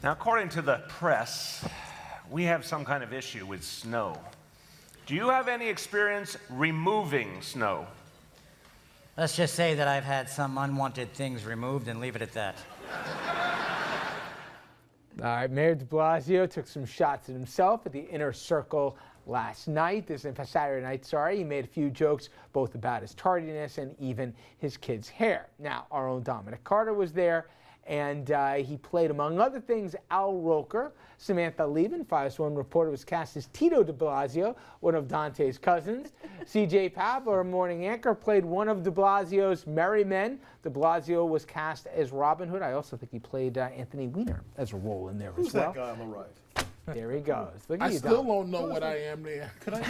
Now, according to the press, we have some kind of issue with snow. Do you have any experience removing snow? Let's just say that I've had some unwanted things removed and leave it at that. All right, Mayor de Blasio took some shots at himself at the inner circle last night. Saturday night, sorry. He made a few jokes both about his tardiness and even his kid's hair. Now, our own Dominic Carter was there, and he played, among other things, Al Roker. Samantha Levin, 5-1 reporter, was cast as Tito de Blasio, one of Dante's cousins. C.J. Pablo, our morning anchor, played one of de Blasio's merry men. De Blasio was cast as Robin Hood. I also think he played Anthony Weiner as a role in there as well. Who's that guy on the right? There he goes. Look at I you, still Dom. don't know what I am there. Could I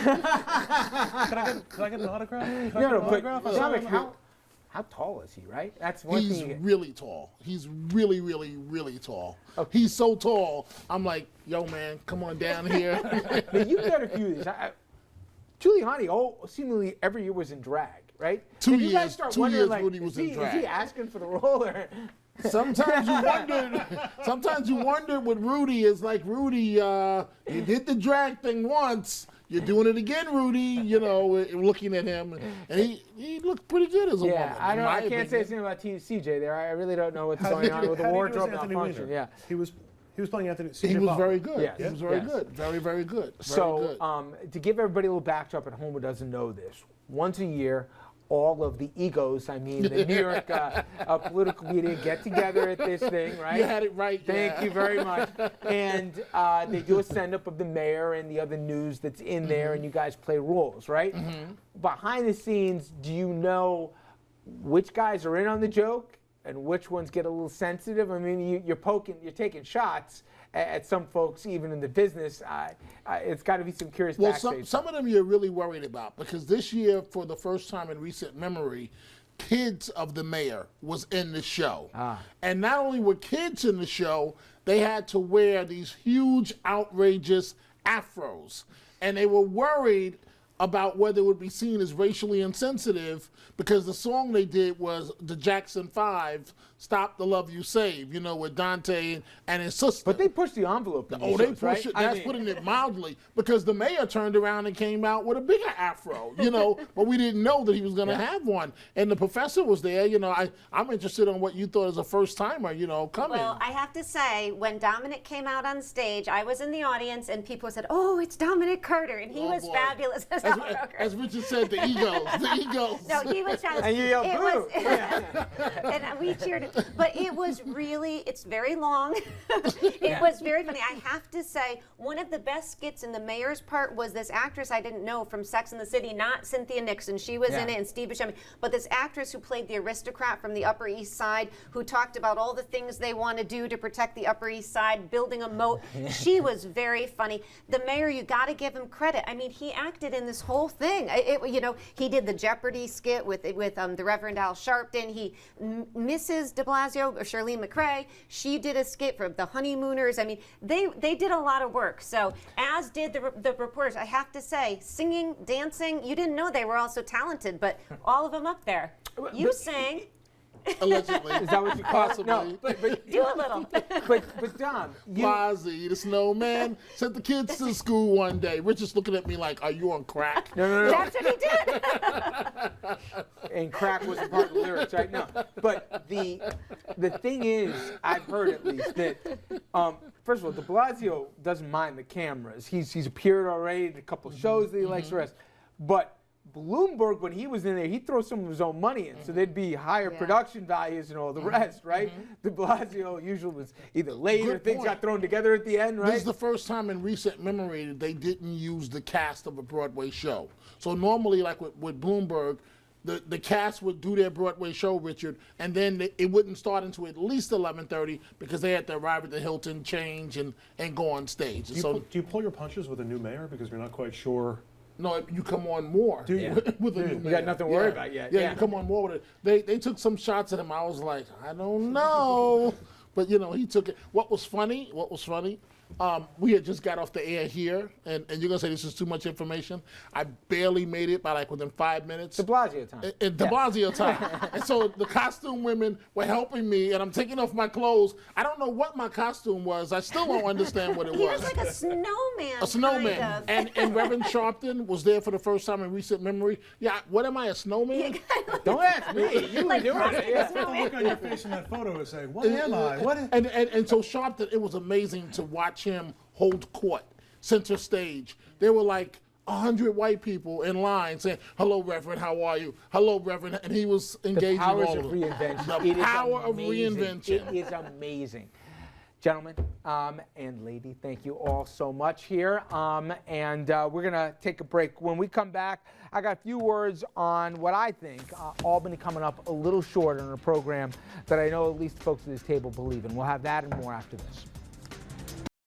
get an autograph? Dominic, how tall is he, right? That's one He's thing. really tall. He's really, really, really tall. Okay. He's so tall, I'm like, yo, man, come on down here. Now, you've got a few of these. Giuliani, seemingly every year was in drag, right? Two Did you guys years- start 2 wondering, years like, Rudy was in Is drag. he asking for the role, or? Sometimes you wondered with Rudy, it's like, Rudy, you did the drag thing once. You're doing it again, Rudy, you know, looking at him. And he looked pretty good as a woman. I can't say anything about CJ there. I really don't know what's going on with the wardrobe malfunction. Yeah. He was playing Anthony. He was very good. Yes. He was very Yes. good. Very, very good. So to give everybody a little backdrop at home who doesn't know this, once a year, all of the egos, the New York political media get together at this thing, right? You had it right. Thank you very much. And they do a send-up of the mayor and the other news that's in there, and you guys play roles, right? Behind the scenes, do you know which guys are in on the joke and which ones get a little sensitive? I mean, you're taking shots at some folks, even in the business. It's got to be some curious backstage. Some of them you're really worried about, because this year, for the first time in recent memory, kids of the mayor was in the show. And not only were kids in the show, they had to wear these huge, outrageous afros. And they were worried about whether it would be seen as racially insensitive, because the song they did was the Jackson 5, Stop the Love You Save, you know, with Dante and his sister. But they pushed the envelope in these they shows, pushed right? it. That's putting it mildly, because the mayor turned around and came out with a bigger afro, you know, but we didn't know that he was going to have one. And the professor was there, you know. I'm interested on what you thought as a first-timer, you know, coming. Well, I have to say, when Dominic came out on stage, I was in the audience, and people said, "Oh, it's Dominic Carter," and he was boy. fabulous as Al Roker. As Richard said, the egos. No, he was fabulous. And you yelled, It "Boo!" was, and we cheered. But it was really, it's very long. It was very funny. I have to say, one of the best skits in the mayor's part was this actress I didn't know from Sex and the City, not Cynthia Nixon. She was in it, and Steve Buscemi, but this actress who played the aristocrat from the Upper East Side, who talked about all the things they want to do to protect the Upper East Side, building a moat. She was very funny. The mayor, you got to give him credit. I mean, he acted in this whole thing. You know, he did the Jeopardy skit with the Reverend Al Sharpton. Mrs. de Blasio, or Shirlene MacRae, she did a skit for the Honeymooners. I mean, they did a lot of work. So, as did the reporters. I have to say, singing, dancing, you didn't know they were all so talented, but all of them up there. You sang. Allegedly. Is that what you call it? No, but Do a little. but Dom, Blasio, the snowman, sent the kids to school one day. Richard's looking at me like, are you on crack? no. That's what he did. And crack wasn't part of the lyrics, right? No. But the thing is, I've heard at least that, first of all, de Blasio doesn't mind the cameras. He's appeared already in a couple of shows that he likes to rest. But Bloomberg, when he was in there, he'd throw some of his own money in, so there'd be higher production values and all the rest, right? De Blasio usually was either late or things got thrown together at the end, right? This is the first time in recent memory that they didn't use the cast of a Broadway show. So normally, like with Bloomberg, the cast would do their Broadway show, Richard, and then it wouldn't start until at least 11:30 because they had to arrive at the Hilton, change, and go on stage. Do you pull your punches with a new mayor because you're not quite sure? No, you come on more with a new You mayor. got nothing to worry about yet. Yeah, you come on more with it. They took some shots at him. I was like, I don't know. But, you know, he took it. What was funny We had just got off the air here, and you're gonna say this is too much information. I barely made it by like within 5 minutes. De Blasio time. In De Blasio time. And so the costume women were helping me, and I'm taking off my clothes. I don't know what my costume was. I still don't understand what it He was. was like a snowman. A snowman. Kind of. And Reverend Sharpton was there for the first time in recent memory. Yeah, what am I, a snowman? Don't ask me. You were doing it. Yeah. The look on your face in that photo is saying, what am I? What? And so Sharpton, it was amazing to watch him hold court, center stage. There were like 100 white people in line saying, "Hello, Reverend, how are you? Hello, Reverend," and he was engaging The powers all of of them. reinvention. The It is power of amazing. reinvention. It is amazing. Gentlemen and lady, thank you all so much here. And we're going to take a break. When we come back, I got a few words on what I think Albany coming up a little short on a program that I know at least folks at this table believe in. We'll have that and more after this.